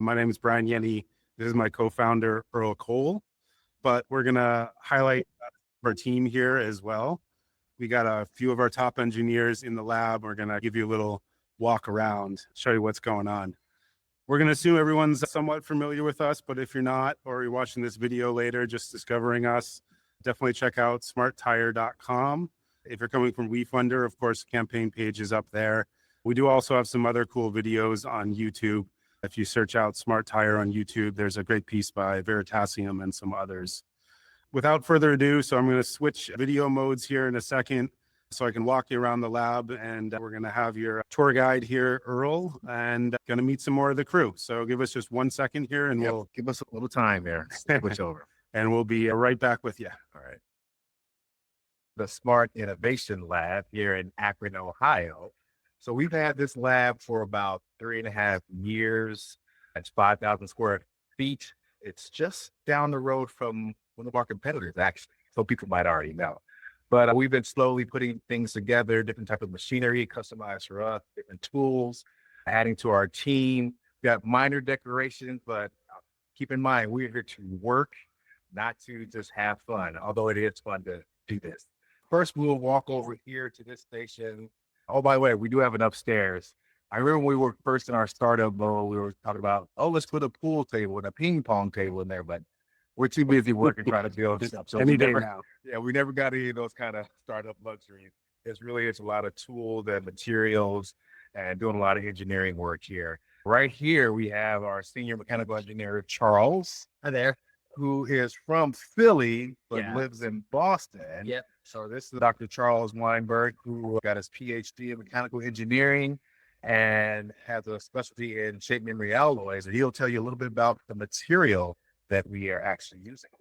My name is Brian Yenny. This is my co-founder, Earl Cole. But we're going to highlight our team here as well. We got a few of our top engineers in the lab. We're going to give you a little walk around, show you what's going on. We're going to assume everyone's somewhat familiar with us, but if you're not, or you're watching this video later, just discovering us, definitely check out smarttire.com. If you're coming from WeFunder, of course, campaign page is up there. We do also have some other cool videos on YouTube. If you search out Smart Tire on YouTube, there's a great piece by Veritasium and some others. Without further ado, so I'm going to switch video modes here in a second so I can walk you around the lab, and we're going to have your tour guide here, Earl, and going to meet some more of the crew. So give us just 1 second here and we'll give us a little time here. Switch over. And we'll be right back with you. All right. The Smart Innovation Lab here in Akron, Ohio. So we've had this lab for about 3.5 years. It's 5,000 square feet. It's just down the road from one of our competitors, actually. So people might already know. But we've been slowly putting things together, different type of machinery, customized for us, different tools, adding to our team. We got minor decorations, but keep in mind, we're here to work, not to just have fun, although it is fun to do this. First, we'll walk over here to this station. Oh, by the way, we do have an upstairs. I remember when we were first in our startup mode, we were talking about, oh, let's put a pool table and a ping pong table in there, but we're too busy working trying to build stuff. So any day now. Yeah, we never got any of those kind of startup luxuries. It's a lot of tools and materials and doing a lot of engineering work here. Right here, we have our senior mechanical engineer, Charles. Hi there. Who is from Philly, but lives in Boston. Yep. So this is Dr. Charles Weinberg, who got his PhD in mechanical engineering and has a specialty in shape memory alloys. And he'll tell you a little bit about the material that we are actually using.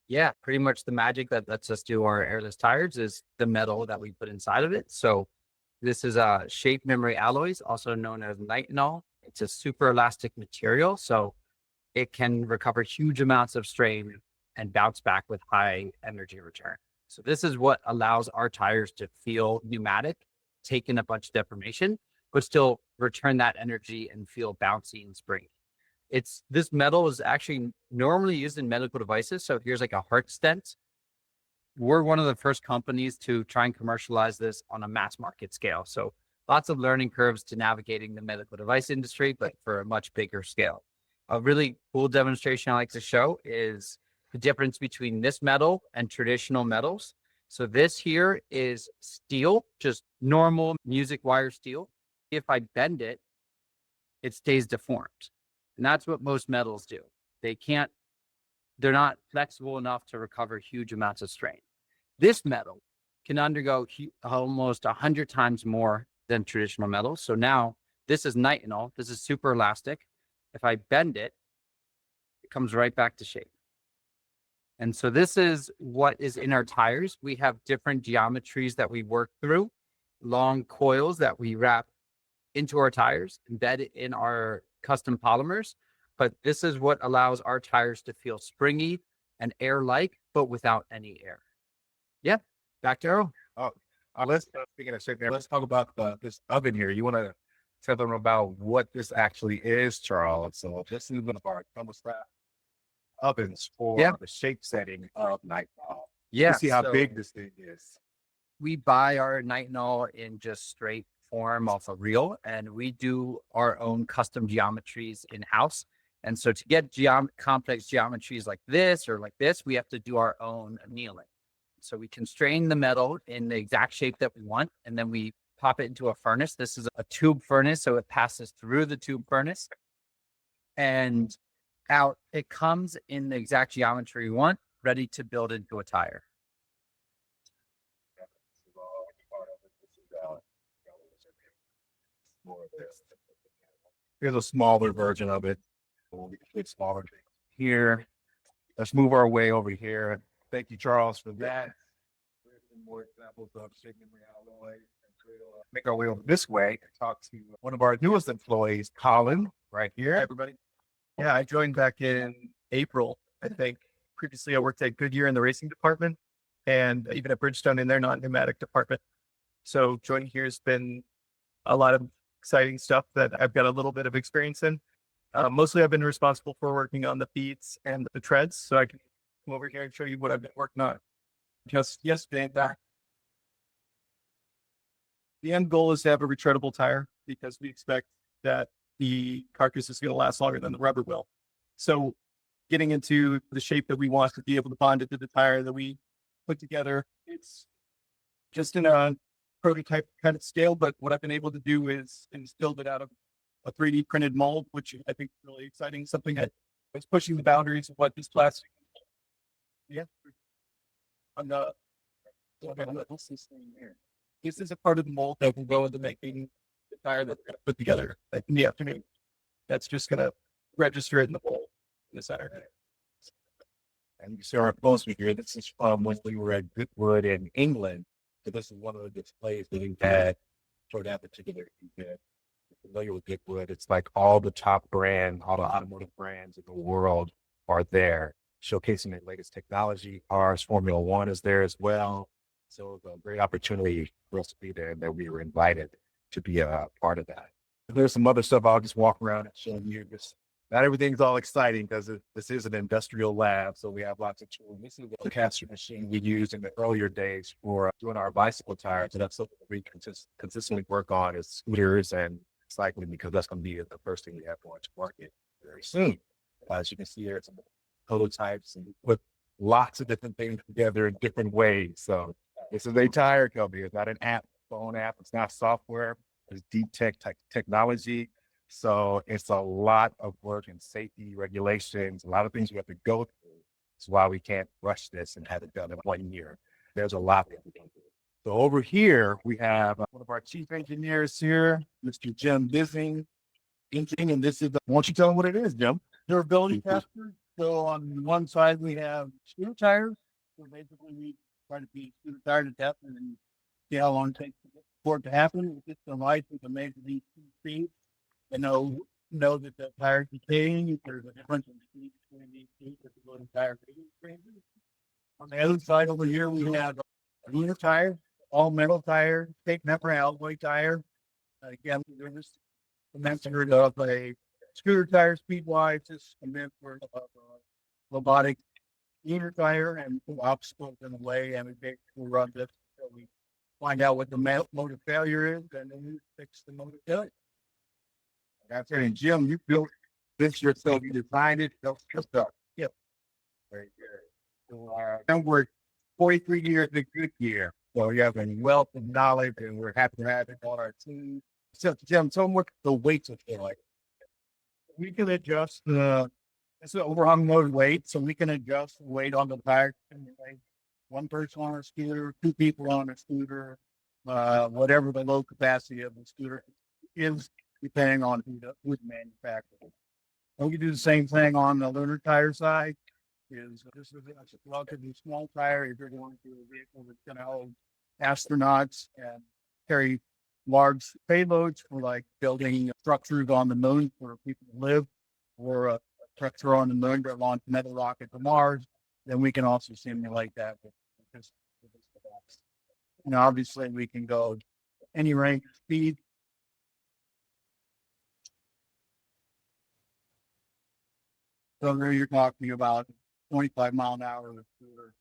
Yeah, pretty much the magic that lets us do our airless tires is the metal that we put inside of it. So this is shape memory alloys, also known as nitinol. It's a super elastic material, so it can recover huge amounts of strain and bounce back with high energy return. So this is what allows our tires to feel pneumatic, take in a bunch of deformation, but still return that energy and feel bouncy and springy. This metal is actually normally used in medical devices. So here's like a heart stent. We're one of the first companies to try and commercialize this on a mass market scale. So lots of learning curves to navigating the medical device industry, but for a much bigger scale. A really cool demonstration I like to show is the difference between this metal and traditional metals. So this here is steel, just normal music wire steel. If I bend it, it stays deformed. And that's what most metals do. They're not flexible enough to recover huge amounts of strain. This metal can undergo almost 100 times more than traditional metals. So now this is nitinol. This is super elastic. If I bend it, it comes right back to shape. And so this is what is in our tires. We have different geometries that we work through, long coils that we wrap into our tires, embed in our custom polymers. But this is what allows our tires to feel springy and air-like, but without any air. Yeah, back to Earl. Speaking of shape there, let's talk about this oven here. You want to tell them about what this actually is, Charles? So this is one of our thermostat ovens for the shape setting of nitinol. Yeah. You see how big this thing is. We buy our nitinol in just straight form off a reel, and we do our own custom geometries in-house. And so to get complex geometries like this or like this, we have to do our own annealing. So we constrain the metal in the exact shape that we want, and then we pop it into a furnace. This is a tube furnace, so it passes through the tube furnace and out. It comes in the exact geometry we want, ready to build into a tire. Here's a smaller version of it. It's smaller here. Let's move our way over here. Thank you, Charles, for that. More examples of shape memory alloy. Make our way over this way and talk to one of our newest employees, Colin, right here. Hi, everybody. Yeah, I joined back in April, I think. Previously, I worked at Goodyear in the racing department and even at Bridgestone in their non-pneumatic department. So joining here has been a lot of exciting stuff that I've got a little bit of experience in. Mostly I've been responsible for working on the beats and the treads. So I can come over here and show you what I've been working on just yesterday. In fact, the end goal is to have a retreadable tire because we expect that the carcass is going to last longer than the rubber will. So getting into the shape that we want to be able to bond it to the tire that we put together, it's just in a prototype kind of scale. But what I've been able to do is instill it out of a 3D printed mold, which I think is really exciting. Something that is pushing the boundaries of what this plastic. Yeah. On the, what's this thing here? This is a part of the mold that will go into making the tire that we're going to put together in the afternoon. That's just going to register it in the mold in the center. And you see our poster here. This is from when we were at Goodwood in England. So this is one of the displays that we had for that particular event. Familiar with Goodwood, it's like all the top brands, all the automotive brands in the world are there, showcasing their latest technology. Ours, Formula One is there as well. So it's a great opportunity for us to be there, and that we were invited to be a part of that. There's some other stuff I'll just walk around and show you. Not everything's all exciting because this is an industrial lab, so we have lots of tools. This is the caster machine we used in the earlier days for doing our bicycle tires. So that's something we consistently work on is scooters and cycling, because that's going to be the first thing we have to launch market very soon. As you can see here, some prototypes and put lots of different things together in different ways. So this is a tire company. It's not an app, phone app. It's not software. It's deep technology. So it's a lot of work and safety regulations, a lot of things we have to go through. That's why we can't rush this and have it done in 1 year. There's a lot we have to go through. So over here, we have one of our chief engineers here, Mr. Jim Bissing. And this is, why don't you tell them what it is, Jim? Durability tester. So on one side we have scooter tires. So basically we try to be scooter tire to death and then see how long it takes for it to happen. With this device, we can measure these speeds and know that the tire is decaying. If there's a difference in speed between these speeds, if you go to tire rating ranges. On the other side over here, we have a lunar tire, all metal tire, take never alloy tire. Again, there's a commensurate of a scooter tire speed wise, just commensurate of a robotic lunar tire, and obstacles in the way, and we basically run this until we find out what the motor failure is, and then we fix the motor failure. That's it. And Jim, you built this yourself. You designed it yourself. Yep. Very good. So, and we're 43 years in Goodyear. So you have a wealth of knowledge, and we're happy to have it on our team. So, Jim, tell them what the weights are like. We can adjust it's an overhung load weight, so we can adjust the weight on the tire. One person on a scooter, two people on a scooter, whatever the load capacity of the scooter is, depending on who's manufacturer. And we can do the same thing on the lunar tire side. This is a relatively small tire if you're going to a vehicle that's going to hold astronauts and carry large payloads for like building structures on the moon for people to live, or a structure on the moon to launch another rocket to Mars. Then we can also simulate that with this device. And obviously we can go any range of speed. So there you're talking about 25-mile-an-hour scooter.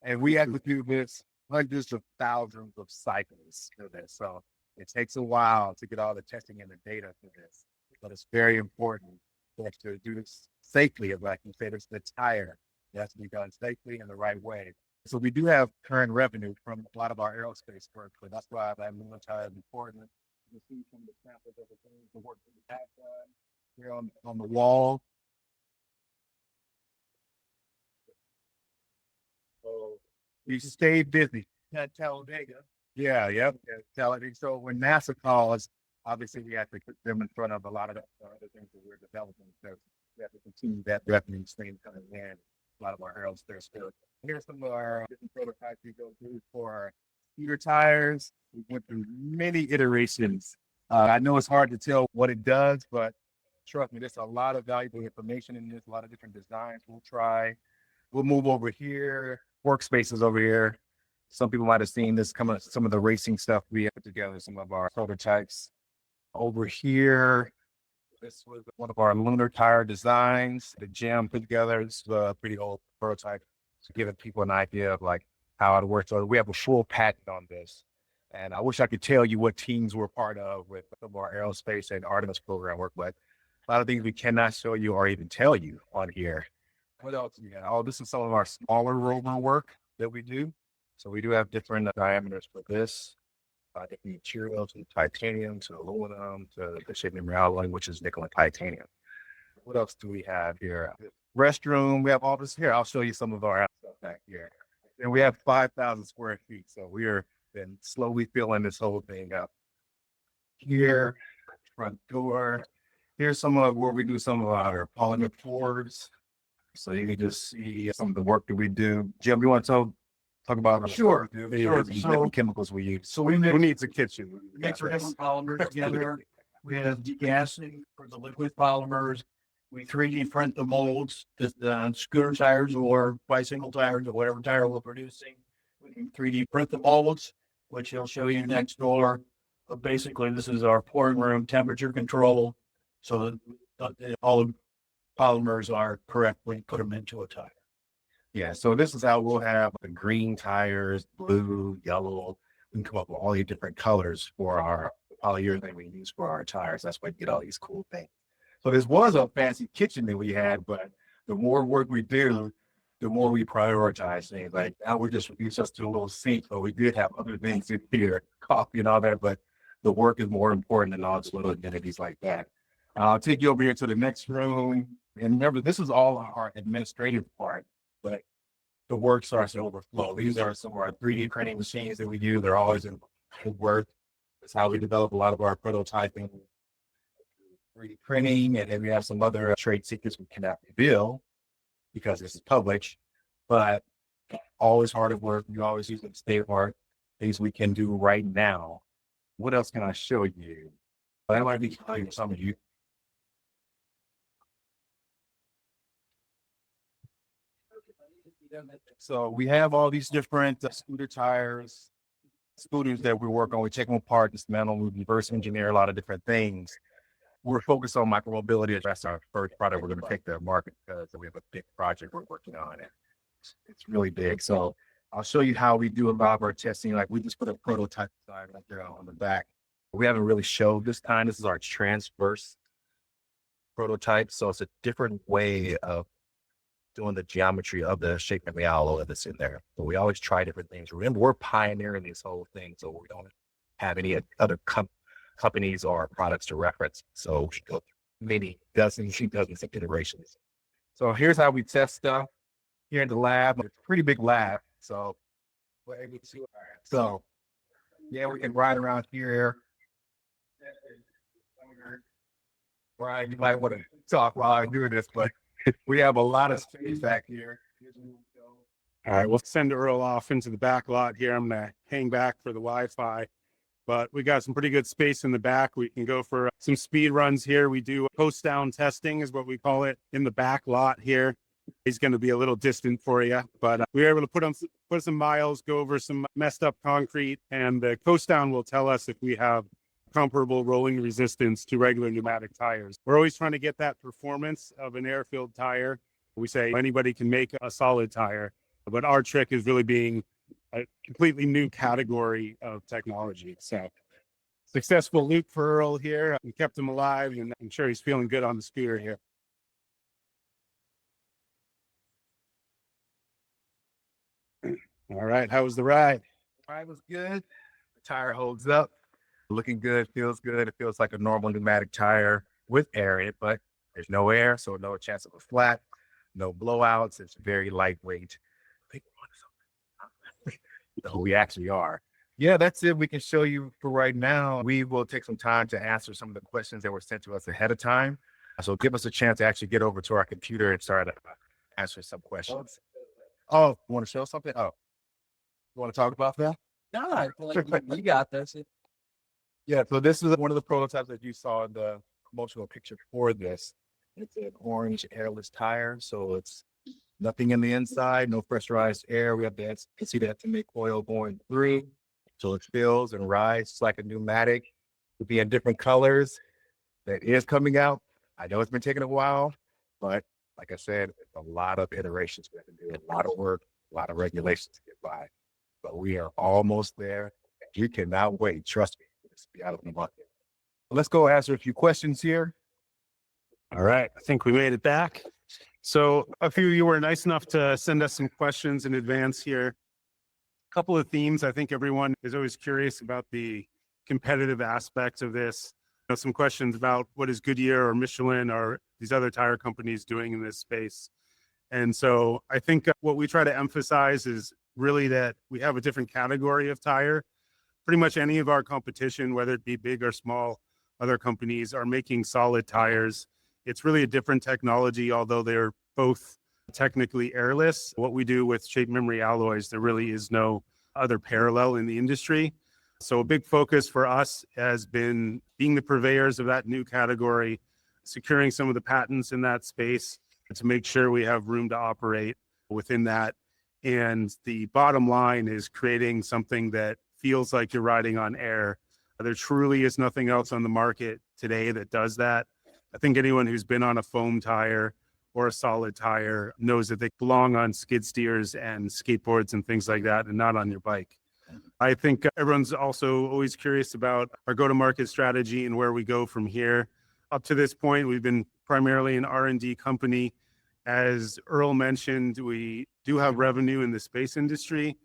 And we have to do this hundreds of thousands of cycles for this. So it takes a while to get all the testing and the data for this. But it's very important for us to do this safely. Like you said, it's the tire. It has to be done safely in the right way. So we do have current revenue from a lot of our aerospace work, but that's why that lunar tire is important. You see some of the samples of the things, the work that we have done here on the wall. So we stay busy. At Talladega. Yeah, yep. Talladega. So when NASA calls, obviously we have to put them in front of a lot of the other things that we're developing. So we have to continue that revenue stream coming in. A lot of our aerospace work. Here's some of our different prototypes we go through for our scooter tires. We went through many iterations. I know it's hard to tell what it does, but trust me, there's a lot of valuable information in this, a lot of different designs we'll try. We'll move over here, workspaces over here. Some people might have seen this some of the racing stuff we put together, some of our prototypes. Over here, This was one of our lunar tire designs. The Jim put together. This is a pretty old prototype to give people an idea of like how it works. So we have a full patent on this. And I wish I could tell you what teams we're part of with some of our aerospace and Artemis program work, but a lot of things we cannot show you or even tell you on here. What else? Yeah. Oh, this is some of our smaller rover work that we do. So we do have different diameters for this. Different materials from titanium to aluminum to the shape memory alloy, which is nickel and titanium. What else do we have here? Restroom. We have all this here. I'll show you some of our stuff back here. And we have 5,000 square feet. So we are been slowly filling this whole thing up. Here, front door. Here's some of where we do some of our polymer pours. So you can just see some of the work that we do. Jim, you want to talk about Sure, the sure. different chemicals we use? So we Who needs a kitchen? mix our different polymers together. We have degassing for the liquid polymers. We 3D print the molds, the scooter tires or bicycle tires or whatever tire we're producing. We can 3D print the molds, which he'll show you next door. But basically, this is our pouring room temperature control. So that all the polymers are correct when you put them into a tire. Yeah, so this is how we'll have the green tires, blue, yellow. We can come up with all these different colors for our polyurethane we use for our tires. That's why you get all these cool things. So this was a fancy kitchen that we had, but the more work we do, the more we prioritize things. Like now we're just reduced us to a little sink, but we did have other things in here, coffee and all that, but the work is more important than all these little amenities like that. I'll take you over here to the next room. And remember, this is all our administrative part, but the work starts to overflow. These are some of our 3D printing machines that we use. They're always in work. It's how we develop a lot of our prototyping, 3D printing, and then we have some other trade secrets we cannot reveal because this is public, but always hard at work. We always use them state of art, things we can do right now. What else can I show you? That might be telling some of you. So we have all these different scooter tires, scooters that we work on. We take them apart, dismantle, we reverse engineer a lot of different things. We're focused on micromobility. That's our first product we're going to take to the market because we have a big project we're working on. And it's really big. So I'll show you how we do a lot of our testing. Like we just put a prototype side right there on the back. We haven't really showed this time. This is our transverse prototype. So it's a different way of doing the geometry of the shape memory alloy that's in there. So we always try different things. Remember, we're pioneering this whole thing. So we don't have any other companies or products to reference. So we go through many dozens of iterations. So here's how we test stuff here in the lab. It's a pretty big lab. So we're able to, so yeah, we can ride around here. Brian, you might want to talk while I'm doing this, but we have a lot of space back here. All right, we'll send Earl off into the back lot here. I'm gonna hang back for the Wi-Fi, but we got some pretty good space in the back. We can go for some speed runs here. We do post down testing is what we call it in the back lot here. He's going to be a little distant for you, but we were able to put some miles, go over some messed up concrete, and the coast down will tell us if we have comparable rolling resistance to regular pneumatic tires. We're always trying to get that performance of an air-filled tire. We say anybody can make a solid tire, but our trick is really being a completely new category of technology. So successful loop for Earl here. We kept him alive, and I'm sure he's feeling good on the scooter here. All right, how was the ride? Ride was good. The tire holds up. Looking good, feels good. It feels like a normal pneumatic tire with air in it, but there's no air, so no chance of a flat, no blowouts. It's very lightweight. So we actually are. Yeah, that's it. We can show you for right now. We will take some time to answer some of the questions that were sent to us ahead of time. So give us a chance to actually get over to our computer and start answering some questions. Oh, you want to show something? Oh, you want to talk about that? No, I feel like you got this. Yeah, so this is one of the prototypes that you saw in the promotional picture for this. It's an orange airless tire, so it's nothing in the inside, no pressurized air. We have that, you see that to make oil going through. So it fills and rides like a pneumatic. It'll be in different colors. That is coming out I know it's been taking a while, but like I said, it's a lot of iterations. We have to do a lot of work, a lot of regulations to get by, but we are almost there. We cannot wait. Trust me, it's be out of the market. Let's go answer a few questions here. All right. I think we made it back. So a few of you were nice enough to send us some questions in advance here. A couple of themes. I think everyone is always curious about the competitive aspects of this. Some questions about what is Goodyear or Michelin or these other tire companies doing in this space. And so I think what we try to emphasize is really that we have a different category of tire. Pretty much any of our competition, whether it be big or small, other companies are making solid tires. It's really a different technology, although they're both technically airless. What we do with shape memory alloys, there really is no other parallel in the industry. So a big focus for us has been being the purveyors of that new category, securing some of the patents in that space to make sure we have room to operate within that. And the bottom line is creating something that feels like you're riding on air. There truly is nothing else on the market today that does that. I think anyone who's been on a foam tire or a solid tire knows that they belong on skid steers and skateboards and things like that, and not on your bike. I think everyone's also always curious about our go-to-market strategy and where we go from here. Up to this point, we've been primarily an R&D company. As Earl mentioned, we do have revenue in the space industry.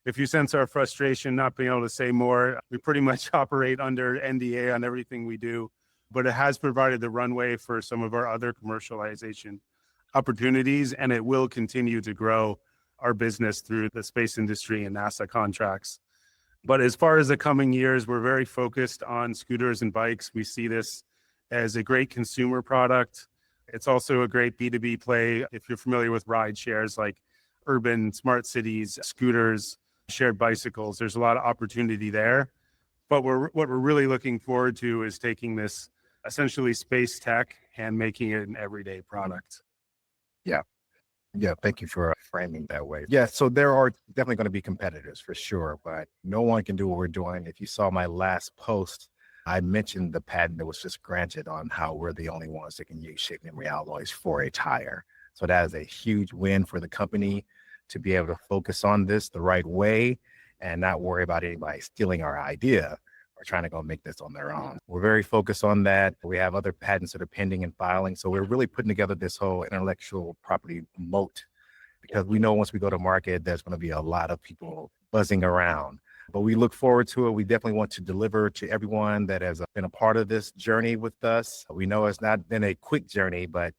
If you sense our frustration not being able to say more, we pretty much operate under NDA on everything we do, but it has provided the runway for some of our other commercialization opportunities, and it will continue to grow our business through the space industry and NASA contracts. But as far as the coming years, we're very focused on scooters and bikes. We see this as a great consumer product. It's also a great B2B play. If you're familiar with ride shares like urban smart cities, scooters, shared bicycles, there's a lot of opportunity there. But what we're really looking forward to is taking this essentially space tech and making it an everyday product. Yeah, thank you for framing that way. Yeah, so there are definitely going to be competitors for sure, but no one can do what we're doing. If you saw my last post, I mentioned the patent that was just granted on how we're the only ones that can use shape memory alloys for a tire. So that is a huge win for the company to be able to focus on this the right way and not worry about anybody stealing our idea or trying to go make this on their own. We're very focused on that. We have other patents that are pending and filing. So we're really putting together this whole intellectual property moat because we know once we go to market, there's going to be a lot of people buzzing around. But we look forward to it. We definitely want to deliver to everyone that has been a part of this journey with us. We know it's not been a quick journey, but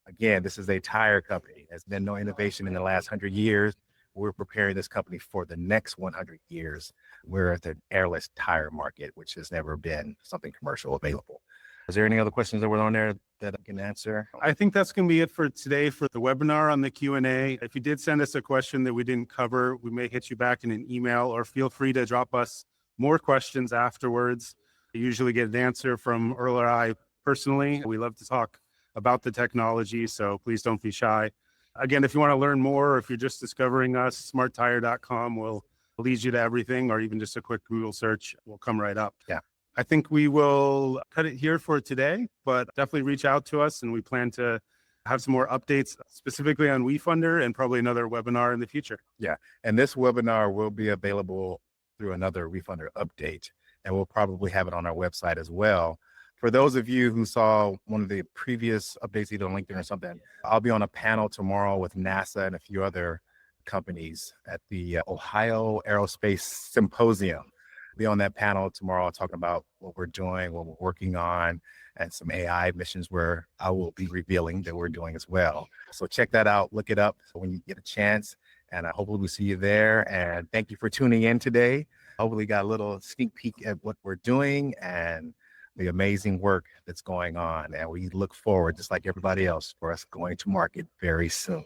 again, this is a tire company. There's been no innovation in the last 100 years. We're preparing this company for the next 100 years. We're at the airless tire market, which has never been something commercial available. Is there any other questions that were on there that I can answer? I think that's going to be it for today for the webinar on the Q&A. If you did send us a question that we didn't cover, we may hit you back in an email, or feel free to drop us more questions afterwards. You usually get an answer from Earl or I personally. We love to talk about the technology, so please don't be shy. Again, if you want to learn more, or if you're just discovering us, smarttire.com will lead you to everything, or even just a quick Google search will come right up. Yeah. I think we will cut it here for today, but definitely reach out to us, and we plan to have some more updates specifically on WeFunder and probably another webinar in the future. Yeah. And this webinar will be available through another WeFunder update, and we'll probably have it on our website as well. For those of you who saw one of the previous updates, either on LinkedIn or something, I'll be on a panel tomorrow with NASA and a few other companies at the Ohio Aerospace Symposium. I'll be on that panel tomorrow talking about what we're doing, what we're working on, and some AI missions where I will be revealing that we're doing as well. So check that out, look it up when you get a chance, and hopefully we'll see you there. And thank you for tuning in today. Hopefully got a little sneak peek at what we're doing and the amazing work that's going on. And we look forward, just like everybody else, for us going to market very soon.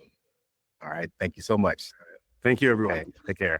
All right. Thank you so much. Thank you, everyone. Okay, take care.